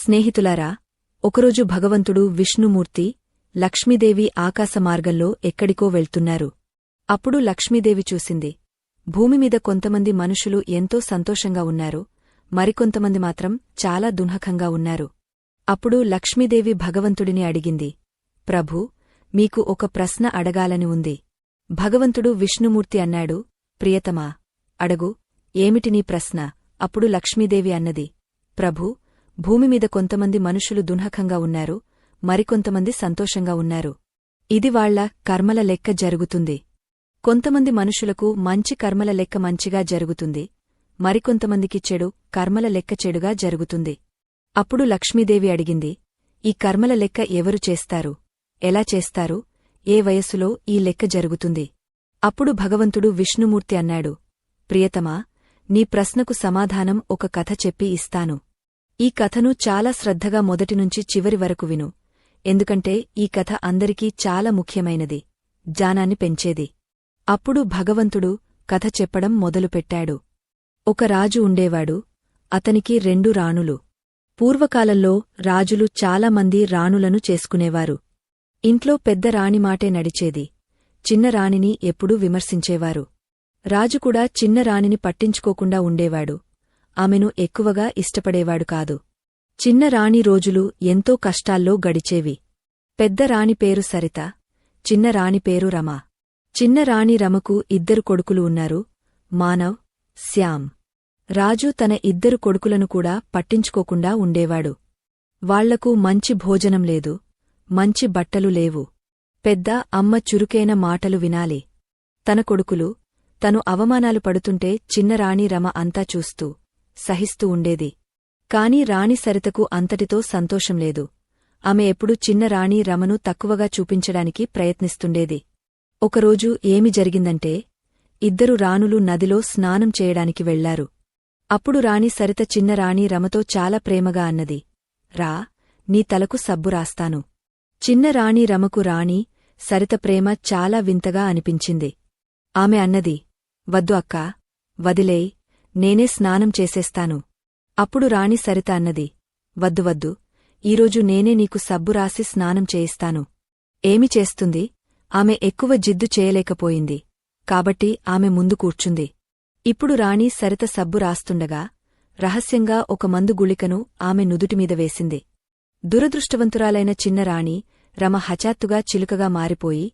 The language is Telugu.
స్నేహితులారా, ఒకరోజు భగవంతుడు విష్ణుమూర్తి లక్ష్మీదేవి ఆకాశమార్గంలో ఎక్కడికో వెళ్తున్నారు. అప్పుడు లక్ష్మీదేవి చూసింది, భూమిమీద కొంతమంది మనుషులు ఎంతో సంతోషంగా ఉన్నారు, మరికొంతమంది మాత్రం చాలా దుఃఖంగా ఉన్నారు. అప్పుడు లక్ష్మీదేవి భగవంతుడిని అడిగింది, ప్రభూ, మీకు ఒక ప్రశ్న అడగాలని ఉంది. భగవంతుడు విష్ణుమూర్తి అన్నాడు, ప్రియతమా, అడగు, ఏమిటి నీ ప్రశ్న? అప్పుడు లక్ష్మీదేవి అన్నది, ప్రభూ, భూమిమీద కొంతమంది మనుషులు దుఃఖంగా ఉన్నారు, మరికొంతమంది సంతోషంగా ఉన్నారు. ఇది వాళ్ల కర్మల లెక్క జరుగుతుంది. కొంతమంది మనుషులకు మంచి కర్మల లెక్క మంచిగా జరుగుతుంది, మరికొంతమందికి చెడు కర్మల లెక్క చెడుగా జరుగుతుంది. అప్పుడు లక్ష్మీదేవి అడిగింది, ఈ కర్మల లెక్క ఎవరు చేస్తారు? ఎలా చేస్తారు? ఏ వయస్సులో ఈ లెక్క జరుగుతుంది? అప్పుడు భగవంతుడు విష్ణుమూర్తి అన్నాడు, ప్రియతమా, నీ ప్రశ్నకు సమాధానం ఒక కథ చెప్పి ఇస్తాను. ఈ కథను చాలా శ్రద్ధగా మొదటినుంచి చివరి వరకు విను, ఎందుకంటే ఈ కథ అందరికీ చాలా ముఖ్యమైనది, జ్ఞానాన్ని పెంచేది. అప్పుడు భగవంతుడు కథ చెప్పడం మొదలుపెట్టాడు. ఒక రాజు ఉండేవాడు, అతనికి 2 రాణులు. పూర్వకాలంలో రాజులు చాలామంది రాణులను చేసుకునేవారు. ఇంట్లో పెద్ద రాణి మాటే నడిచేది, చిన్న రాణిని ఎప్పుడూ విమర్శించేవారు. రాజుకూడా చిన్న రాణిని పట్టించుకోకుండా ఉండేవాడు, ఆమెను ఎక్కువగా ఇష్టపడేవాడు కాదు. చిన్న రాణి రోజులు ఎంతో కష్టాల్లో గడిచేవి. పెద్ద రాణి పేరు సరిత, చిన్న రాణి పేరు రమ. చిన్న రాణి రమకు 2 కొడుకులు ఉన్నారు, మానవ్, శ్యామ్. రాజు తన 2 కొడుకులను కూడా పట్టించుకోకుండా ఉండేవాడు. వాళ్లకు మంచి భోజనం లేదు, మంచి బట్టలు లేవు. పెద్ద అమ్మ చురుకైన మాటలు వినాలి. తన కొడుకులు తను అవమానాలు పడుతుంటే చిన్నరాణి రమ అంతా చూస్తూ సహిస్తూ ఉండేది. కాని రాణి సరితకు అంతటితో సంతోషం లేదు. ఆమె ఎప్పుడూ చిన్న రాణి రమను తక్కువగా చూపించడానికి ప్రయత్నిస్తుండేది. ఒకరోజు ఏమి జరిగిందంటే, 2 రాణులు నదిలో స్నానం చేయడానికి వెళ్లారు. అప్పుడు రాణి సరిత చిన్న రాణి రమతో చాలా ప్రేమగా అన్నది, రా, నీ తలకు సబ్బు రాస్తాను. చిన్న రాణి రమకు రాణి సరిత ప్రేమ చాలా వింతగా అనిపించింది. ఆమె అన్నది, వద్దు అక్కా, వదిలేయ్, నేనే స్నానం చేసేస్తాను. అప్పుడు రాణి సరిత అన్నది, వద్దు వద్దు, ఈరోజు నేనే నీకు సబ్బు రాసి స్నానం చేయిస్తాను. ఏమి చేస్తుంది? ఆమె ఎక్కువ జిద్దు చేయలేకపోయింది, కాబట్టి ఆమె ముందు కూర్చుంది. ఇప్పుడు రాణి సరిత సబ్బు రాస్తుండగా రహస్యంగా ఒక మందు గుళికను ఆమె నుదుటిమీద వేసింది. దురదృష్టవంతురాలైన చిన్న రాణి రమ హఠాత్తుగా చిలుకగా మారిపోయి